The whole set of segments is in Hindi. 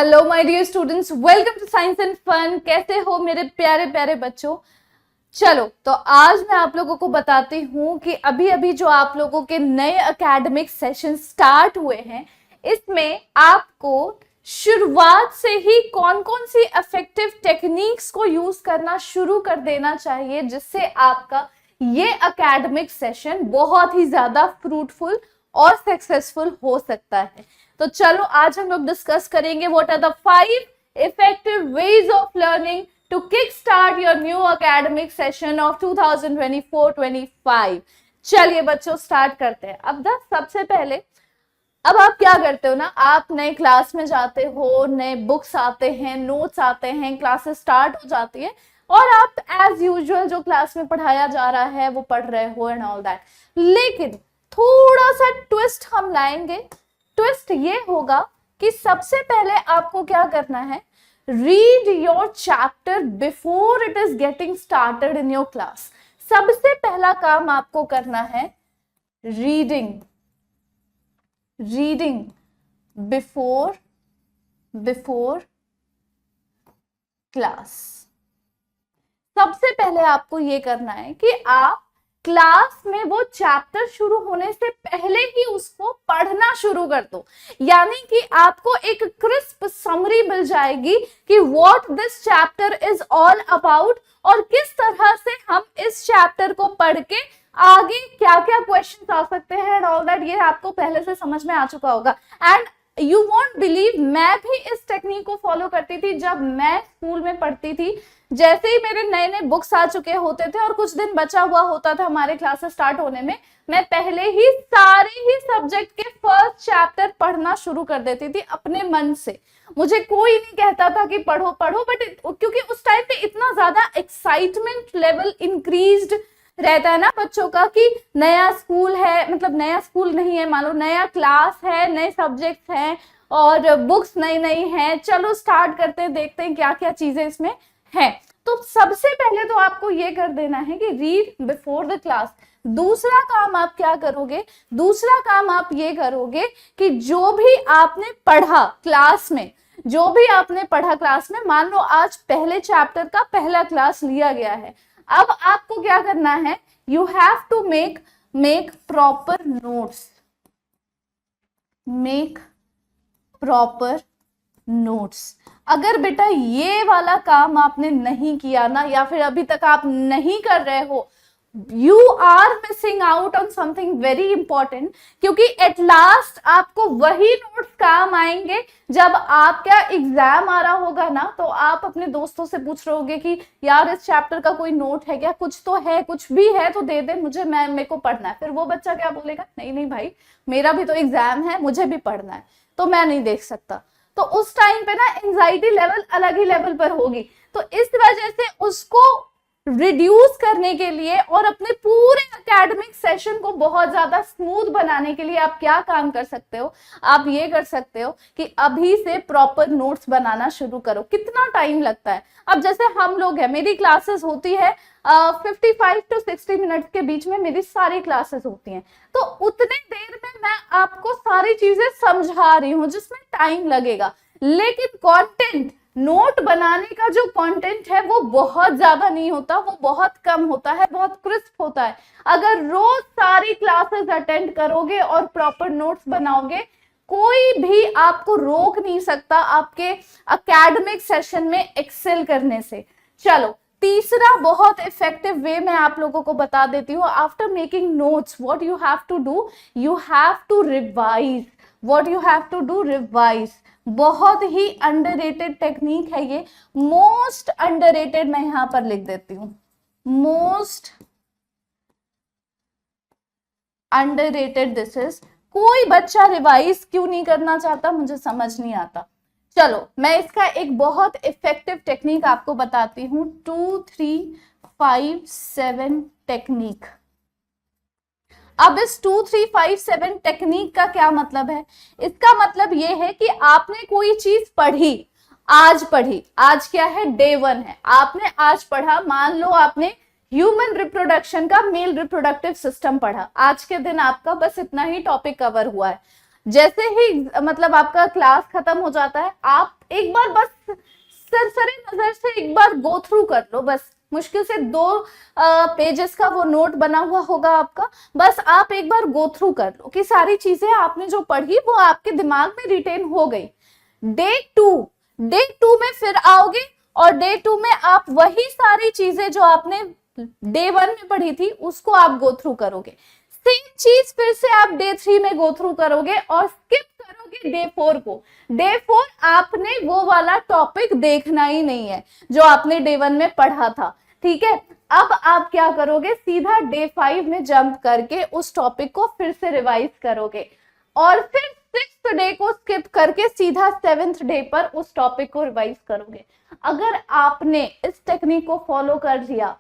Hello my dear students, welcome to science and fun. कैसे हो मेरे प्यारे प्यारे बच्चों। चलो तो आज मैं आप लोगों को बताती हूँ कि अभी अभी जो आप लोगों के नए एकेडमिक सेशन स्टार्ट हुए हैं, इसमें आपको शुरुआत से ही कौन कौन सी इफेक्टिव टेक्निक्स को यूज करना शुरू कर देना चाहिए, जिससे आपका ये एकेडमिक सेशन बहुत ही ज्यादा फ्रूटफुल और सक्सेसफुल हो सकता है। तो चलो आज हम लोग डिस्कस करेंगे what are the 5 effective ways of learning to kick start your new academic session of 2024-25। चलिए बच्चों स्टार्ट करते हैं। अब सबसे पहले अब आप क्या करते हो ना, आप नए क्लास में जाते हो, नए बुक्स आते हैं, नोट्स आते हैं, क्लासेस स्टार्ट हो जाती है और आप एज यूजुअल जो क्लास में पढ़ाया जा रहा है वो पढ़ रहे हो एंड ऑल दैट। लेकिन थोड़ा सा ट्विस्ट हम लाएंगे। ट्विस्ट ये होगा कि सबसे पहले आपको क्या करना है, read your chapter before it is getting started in your class. सबसे पहला काम आपको करना है रीडिंग बिफोर क्लास। सबसे पहले आपको ये करना है कि आप क्लास में वो चैप्टर शुरू होने से पहले ही उसको पढ़ना शुरू कर दो। यानी कि आपको एक क्रिस्प समरी मिल जाएगी कि what this chapter is all about और किस तरह से हम इस चैप्टर को पढ़ के आगे क्या क्या क्वेश्चन आ सकते हैं एंड ऑल दैट। ये आपको पहले से समझ में आ चुका होगा। एंड यू वॉन्ट बिलीव, मैं भी इस टेक्निक को फॉलो करती थी जब मैं स्कूल में पढ़ती थी। जैसे ही मेरे नए नए बुक्स आ चुके होते थे और कुछ दिन बचा हुआ होता था हमारे क्लासेस स्टार्ट होने में, मैं पहले ही सारे ही सब्जेक्ट के फर्स्ट चैप्टर पढ़ना शुरू कर देती थी अपने मन से। मुझे कोई नहीं कहता था कि पढ़ो पढ़ो, बट क्योंकि उस टाइम पे इतना ज्यादा एक्साइटमेंट लेवल इंक्रीज्ड रहता है ना बच्चों का कि नया स्कूल है, मतलब नया स्कूल नहीं है, मान लो नया क्लास है, नए सब्जेक्ट्स हैं और बुक्स नई नई हैं, चलो स्टार्ट करते हैं, देखते हैं क्या क्या चीजें इसमें है। तो सबसे पहले तो आपको ये कर देना है कि रीड बिफोर द क्लास। दूसरा काम आप क्या करोगे, दूसरा काम आप ये करोगे कि जो भी आपने पढ़ा क्लास में, जो भी आपने पढ़ा क्लास में, मान लो आज पहले चैप्टर का पहला क्लास लिया गया है, अब आपको क्या करना है, you have to make proper notes, make proper notes. अगर बेटा ये वाला काम आपने नहीं किया ना, या फिर अभी तक आप नहीं कर रहे हो, you are missing out on something very important. क्योंकि एट लास्ट आपको वही नोट्स काम आएंगे जब आपका एग्जाम आ रहा होगा ना, तो आप अपने दोस्तों से पूछ रहे होगे कि यार इस चैप्टर का कोई नोट है क्या, कुछ तो है, कुछ भी है तो दे दे मुझे, मेरे को पढ़ना है। फिर वो बच्चा क्या बोलेगा, नहीं नहीं भाई मेरा भी तो एग्जाम है, मुझे भी पढ़ना है, तो मैं नहीं देख सकता। तो उस टाइम पे ना एंजाइटी लेवल अलग ही लेवल पर होगी। तो इस वजह से उसको रिड्यूस करने के लिए और अपने पूरे एकेडमिक सेशन को बहुत ज्यादा स्मूथ बनाने के लिए आप क्या काम कर सकते हो, आप ये कर सकते हो कि अभी से प्रॉपर नोट्स बनाना शुरू करो। कितना टाइम लगता है, अब जैसे हम लोग हैं, मेरी क्लासेस होती है 55 to 60 मिनट के बीच में मेरी सारी क्लासेस होती हैं। तो उतने देर में मैं आपको सारी चीजें समझा रही हूँ जिसमें टाइम लगेगा, लेकिन कंटेंट, नोट बनाने का जो कंटेंट है वो बहुत ज्यादा नहीं होता, वो बहुत कम होता है, बहुत क्रिस्प होता है। अगर रोज सारी क्लासेस अटेंड करोगे और प्रॉपर नोट्स बनाओगे, कोई भी आपको रोक नहीं सकता आपके एकेडमिक सेशन में एक्सेल करने से। चलो तीसरा बहुत इफेक्टिव वे मैं आप लोगों को बता देती हूँ। After making notes what you have to do, you have to revise. What you have to do, revise. बहुत ही अंडररेटेड टेक्निक है ये, मोस्ट अंडररेटेड, मैं यहां पर लिख देती हूँ, मोस्ट अंडररेटेड दिस इज। कोई बच्चा रिवाइज क्यों नहीं करना चाहता, मुझे समझ नहीं आता। चलो मैं इसका एक बहुत इफेक्टिव टेक्निक आपको बताती हूँ, 2 3 5 7 टेक्निक। अब इस 2 3 5 7 टेक्निक का क्या मतलब है, इसका मतलब ये है कि आपने कोई चीज पढ़ी, आज पढ़ी, आज क्या है, डे 1 है, आपने आज पढ़ा, मान लो आपने ह्यूमन रिप्रोडक्शन का मेल रिप्रोडक्टिव सिस्टम पढ़ा, आज के दिन आपका बस इतना ही टॉपिक कवर हुआ है। जैसे ही मतलब आपका क्लास खत्म हो जाता है, आप एक बार बस सरसरी नजर से एक बार गो थ्रू कर लो, बस मुश्किल से 2 पेजेस का वो नोट बना हुआ होगा आपका, बस आप एक बार गो थ्रू कर लो कि सारी चीजें आपने जो पढ़ी वो आपके दिमाग में रिटेन हो गई। डे 2 में फिर आओगे और डे 2 में आप वही सारी चीजें जो आपने डे 1 में पढ़ी थी उसको आप गो थ्रू करोगे। सेम चीज फिर से आप डे 3 में गो थ्रू करोगे और स्किप करोगे डे 4 को। डे 4 आपने वो वाला टॉपिक देखना ही नहीं है जो आपने डे 1 में पढ़ा था, ठीक है। अब आप क्या करोगे, सीधा डे 5 में जंप करके उस टॉपिक को फिर से रिवाइज करोगे और फिर 6th डे को स्किप करके सीधा 7th डे पर उस टॉपिक को रिवाइज करोगे। अगर आपने इस टेक्निक को फॉलो कर लिया,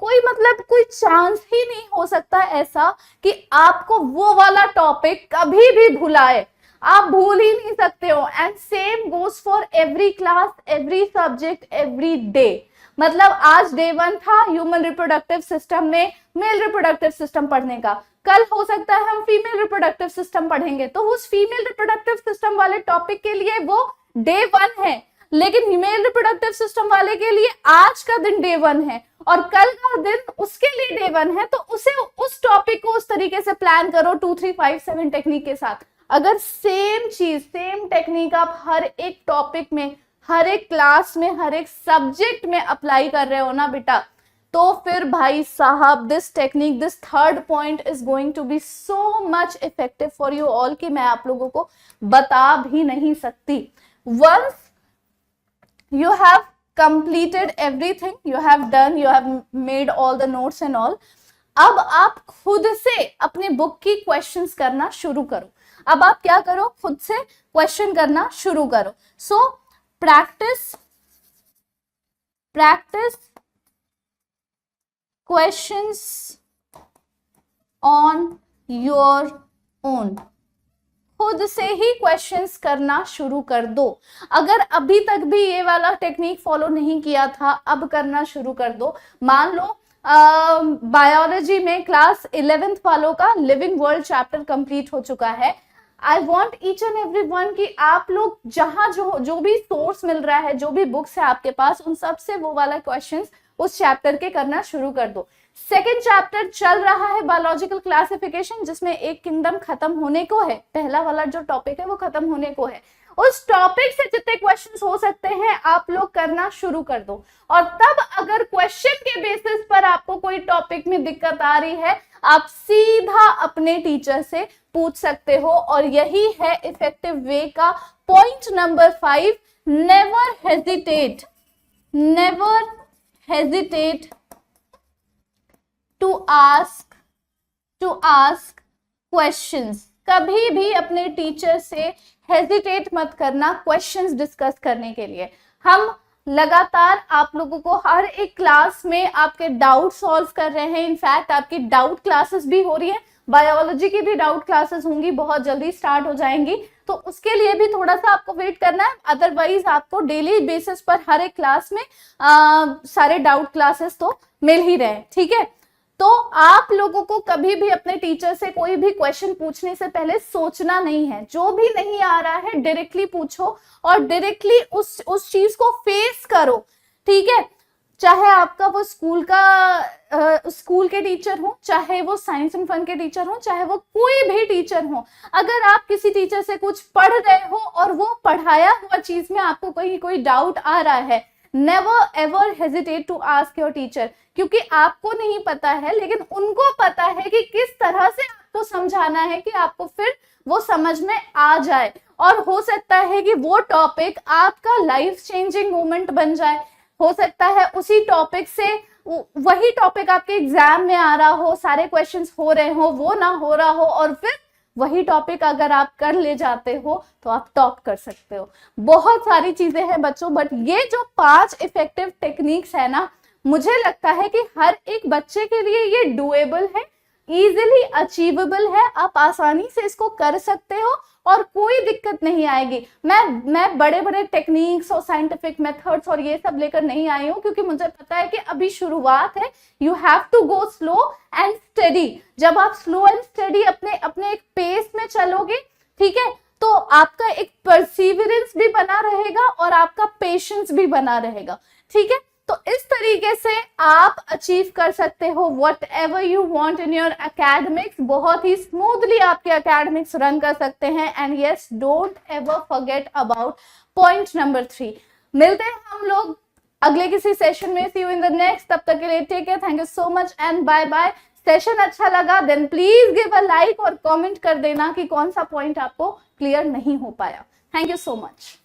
कोई चांस ही नहीं हो सकता ऐसा कि आपको वो वाला टॉपिक कभी भी भुलाए, आप भूल ही नहीं सकते हो। And same goes for every class, every subject, every day. मतलब आज डे 1 था ह्यूमन रिप्रोडक्टिव सिस्टम में मेल रिप्रोडक्टिव सिस्टम पढ़ने का, कल हो सकता है हम फीमेल रिप्रोडक्टिव सिस्टम पढ़ेंगे, तो उस फीमेल रिप्रोडक्टिव सिस्टम वाले टॉपिक के लिए वो डे 1 है, लेकिन मेल रिप्रोडक्टिव सिस्टम वाले के लिए आज का दिन डे 1 है और कल का दिन उसके लिए डे 1 है। तो उसे उस टॉपिक को उस तरीके से प्लान करो 2 3 5 7 टेक्निक के साथ। अगर सेम चीज, सेम टेक्निक आप हर एक टॉपिक में, हर एक क्लास में, हर एक सब्जेक्ट में अप्लाई कर रहे हो ना बेटा, तो फिर भाई साहब this technique, this third point is going to be so much effective for you all कि मैं आप लोगों को बता भी नहीं सकती। Once you have completed everything, you have done, you have made all the notes and all, अब आप खुद से अपने बुक की क्वेश्चंस करना शुरू करो। अब आप क्या करो, खुद से क्वेश्चन करना शुरू करो। So practice questions on your own, खुद से ही क्वेश्चंस करना शुरू कर दो। अगर अभी तक भी ये वाला टेक्निक फॉलो नहीं किया था, अब करना शुरू कर दो। मान लो बायोलॉजी में क्लास 11th वालों का लिविंग वर्ल्ड चैप्टर कंप्लीट हो चुका है। I want each and every one कि आप लोग जहां जो भी सोर्स मिल रहा है, जो भी बुक्स है आपके पास, उन सब से वो वाला क्वेश्चंस उस चैप्टर के करना शुरू कर दो। सेकेंड चैप्टर चल रहा है बायोलॉजिकल क्लासिफिकेशन, जिसमें एक किंगडम खत्म होने को है, पहला वाला जो टॉपिक है वो खत्म होने को है। उस टॉपिक से जितने क्वेश्चंस हो सकते हैं आप लोग करना शुरू कर दो, और तब अगर क्वेश्चन के बेसिस पर आपको कोई टॉपिक में दिक्कत आ रही है, आप सीधा अपने टीचर से पूछ सकते हो। और यही है इफेक्टिव वे का point number 5, never hesitate to ask questions. कभी भी अपने टीचर से हेजिटेट मत करना क्वेश्चंस डिस्कस करने के लिए। हम लगातार आप लोगों को हर एक क्लास में आपके डाउट सॉल्व कर रहे हैं। इनफैक्ट आपकी डाउट क्लासेस भी हो रही है, बायोलॉजी की भी डाउट क्लासेस होंगी, बहुत जल्दी स्टार्ट हो जाएंगी, तो उसके लिए भी थोड़ा सा आपको वेट करना है। अदरवाइज आपको डेली बेसिस पर हर एक क्लास में सारे डाउट क्लासेस तो मिल ही रहे, ठीक है। तो आप लोगों को कभी भी अपने टीचर से कोई भी क्वेश्चन पूछने से पहले सोचना नहीं है। जो भी नहीं आ रहा है डायरेक्टली पूछो और डायरेक्टली उस चीज को फेस करो, ठीक है। चाहे आपका वो स्कूल के टीचर हो, चाहे वो साइंस एंड फन के टीचर हो, चाहे वो कोई भी टीचर हो, अगर आप किसी टीचर से कुछ पढ़ रहे हो और वो पढ़ाया हुआ चीज में आपको कोई डाउट आ रहा है, never ever hesitate to ask your teacher, क्योंकि आपको नहीं पता है लेकिन उनको पता है कि किस तरह से आपको समझाना है कि आपको फिर वो समझ में आ जाए। और हो सकता है कि वो टॉपिक आपका लाइफ चेंजिंग मोमेंट बन जाए, हो सकता है उसी टॉपिक से वही टॉपिक आपके एग्जाम में आ रहा हो, सारे क्वेश्चंस हो रहे हो, वो ना हो रहा हो, और फिर वही टॉपिक अगर आप कर ले जाते हो तो आप टॉप कर सकते हो। बहुत सारी चीजें हैं बच्चों, बट ये जो 5 इफेक्टिव टेक्निक्स है ना, मुझे लगता है कि हर एक बच्चे के लिए ये डुएबल है, इजीली अचीवेबल है, आप आसानी से इसको कर सकते हो और कोई दिक्कत नहीं आएगी। मैं बड़े बड़े टेक्निक्स और साइंटिफिक मेथड्स और ये सब लेकर नहीं आई हूँ, क्योंकि मुझे पता है कि अभी शुरुआत है। You have to go slow and study. जब आप स्लो एंड स्टडी अपने एक पेस में चलोगे, ठीक है, तो आपका एक परसिवरेंस भी बना रहेगा और आपका पेशेंस भी बना रहेगा, ठीक है। तो इस तरीके से आप अचीव कर सकते हो whatever you want in your academics. बहुत ही स्मूथली आपके एकेडमिक्स रन कर सकते हैं। And yes, don't ever forget about point number 3। मिलते हैं हम लोग अगले किसी सेशन में। See you in the next. तब तक के लिए take care, thank you so much and bye bye. Session अच्छा लगा then please give a like और कमेंट कर देना कि कौन सा पॉइंट आपको क्लियर नहीं हो पाया। Thank you so much.